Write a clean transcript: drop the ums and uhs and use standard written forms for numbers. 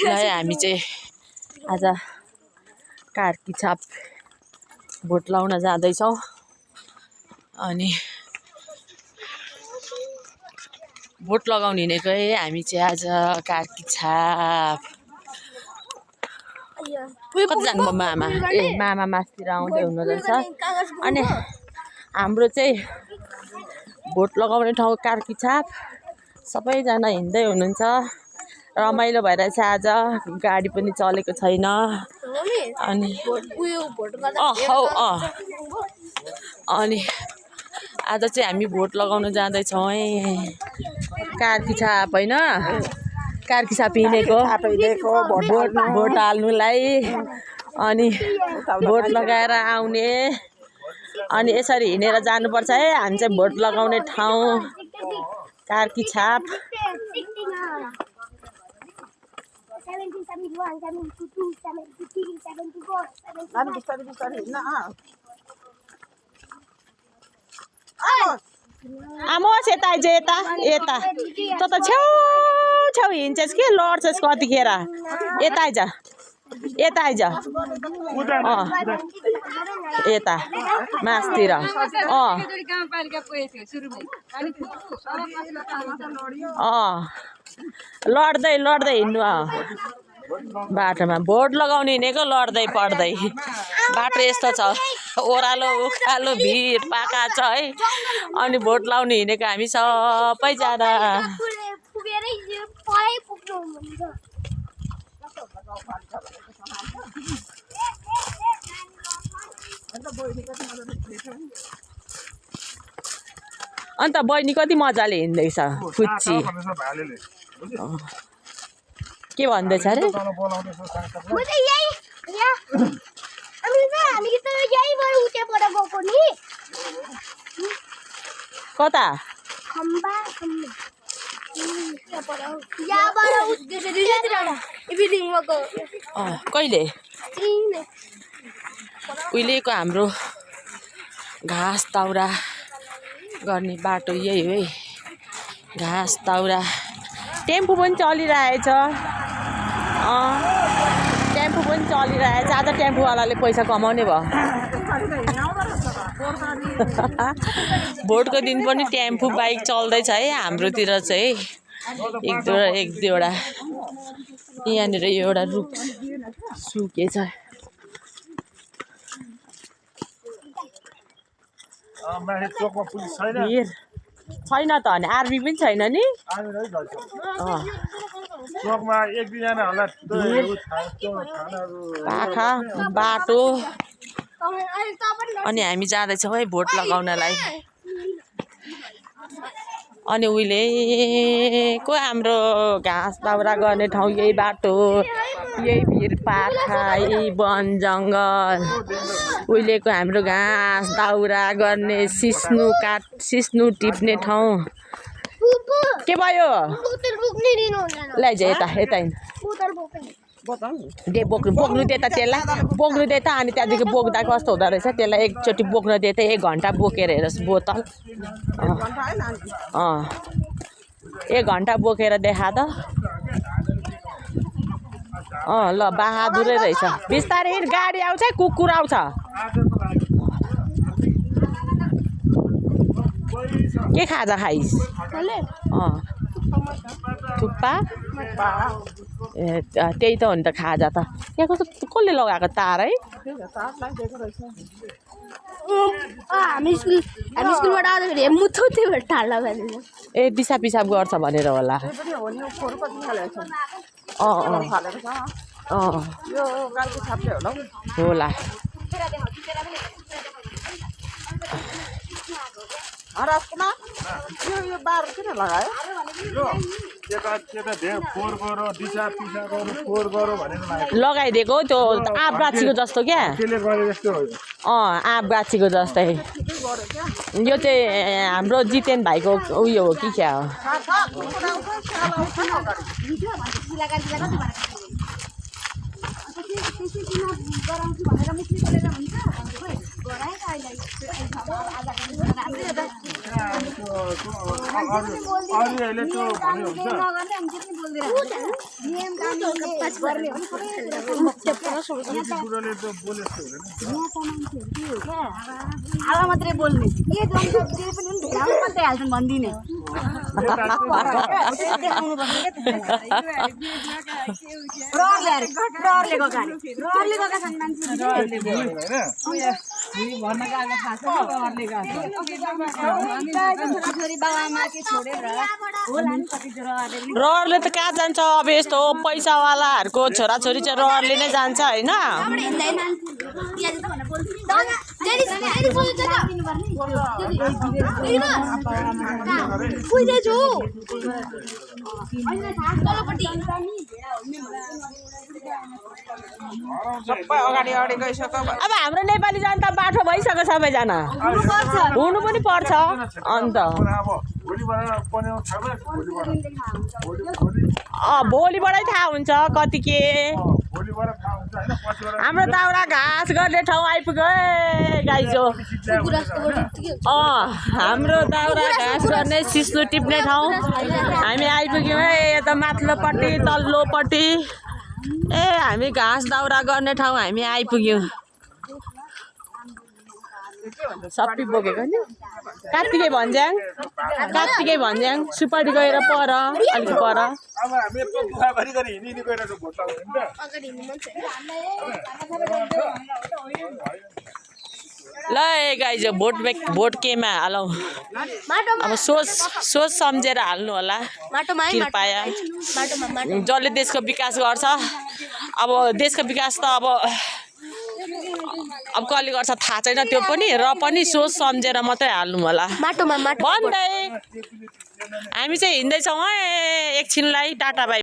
हामी चाहिँ आज कार्की छाप भोट लाउन जाँदैछौँ। अनि भोट लगाउन हिँडेको हामी चाहिँ आज कार्की छाप। कतिजना मामा मामा मासतिर आउँदै हुनुहुन्छ। अनि हाम्रो चाहिँ भोट लगाउने ठाउँ कार्की छाप। सबैजना हिँड्दै हुनुहुन्छ। रमाइलो भइरहेछ आज। गाडी पनि चलेको छैन। अनि अनि आज चाहिँ हामी भोट लगाउन जाँदैछौँ है। कार्की छाप होइन, कार्की छाप हिँडेको भोट हाल्नुलाई। अनि भोट लगाएर आउने। अनि यसरी हिँडेर जानुपर्छ है। हामी चाहिँ भोट लगाउने ठाउँ कार्की छाप। आमोस यता आइज, यता यता त छेउ छेउ हिँड्छस् कि लड्छस् कतिखेर। यता आइज, यता आइज। यता मासतिर लड्दै लड्दै हिँड्नु। बाटोमा भोट लगाउन हिँडेको लड्दै पड्दै। बाटो यस्तो छ, ओह्रालो उकालो भिड पाका छ है। अनि भोट लाउन हिँडेको हामी सबैजना। अन्त बहिनी कति मजाले हिँड्दैछ फुच्ची। के भन्दैछ अरे? कता कहिले? उहिलेको हाम्रो घाँस दाउरा गर्ने बाटो यही हो है। घाँस दाउरा। टेम्पो पनि चलिरहेछ। टेम्पो पनि चलिरहेछ। आज टेम्पोवालाले पैसा कमाउने भयो। भोटको दिन पनि टेम्पो बाइक चल्दैछ है हाम्रोतिर चाहिँ। एक दुईवटा यहाँनिर एउटा रुख सुकेछ। छैन त अनि आर्मी पनि छैन नि। पाखा बाटो। अनि हामी जाँदैछौँ है भोट लगाउनलाई। अनि उहिलेको हाम्रो घाँस दाउरा गर्ने ठाउँ यही बाटो, यही भिर पाखा, यही वन जङ्गल। उहिलेको हाम्रो घाँस दाउरा गर्ने, सिस्नु टिप्ने ठाउँ। के भयो? लैज यता यता दे बोक्नु दे त त्यसलाई। बोक्नु दे त। अनि त्यहाँदेखि बोक्दा कस्तो हुँदो रहेछ त्यसलाई एकचोटि बोक्न दे त। 1 घन्टा बोकेर हेरोस् बोतल। 1 घन्टा बोकेर देखा त। ल बहादुरै रहेछ। बिस्तारै हिँड, गाडी आउँछ, कुकुर आउँछ। के खाजा खाइस्? थुक्पा? त्यही त हो नि त खाजा त। यहाँ कस्तो कसले लगाएको तार है? हामी स्कुलबाट आउँदाखेरि मुथुबाट तार लगाइदिन्छ। ए दिसा पिसाब गर्छ भनेर होला। होला। लगाइदिएको त्यो आँप गाछीको जस्तो क्या। आँप गाछीको जस्तै। यो चाहिँ हाम्रो जितेन भाइको उयो हो कि क्या हो? अरूहरूले त्यो भन्यो अब मात्रै बोल्ने के पनि ढोका मात्रै हाल्छन् भन्दिने रहरले त कहाँ जान्छ अब यस्तो पैसावालाहरूको छोराछोरी चाहिँ रहरले नै जान्छ होइन अब हाम्रो नेपाली जनता बाठो भइसक्यो सबैजना हुनु पनि पर्छ अन्त भोलिबाटै थाहा हुन्छ कति के हाम्रो दाउरा घाँस गर्ने ठाउँ आइपुग्यो गाइजो हाम्रो दाउरा घाँस गर्ने सिस्नो टिप्ने ठाउँ हामी आइपुग्यौँ है यता माथिल्लोपट्टि तल्लोपट्टि ए हामी घाँस दाउरा गर्ने ठाउँ हामी आइपुग्यौँ सबै बोकेको नि कार्तिकै भन्ज्याङ सुपारी गएर पर अलिक पर ल गाइज भोट केमा हालौँ अब सोच सम्झेर हाल्नु होला कृपया जसले देशको विकास गर्छ अब देशको विकास त अब कसले गर्छ थाहा छैन त्यो पनि र पनि सोच सम्झेर मात्रै हाल्नु होला भन्दै हामी चाहिँ हिँड्दैछौँ है एकछिनलाई टाटा बाई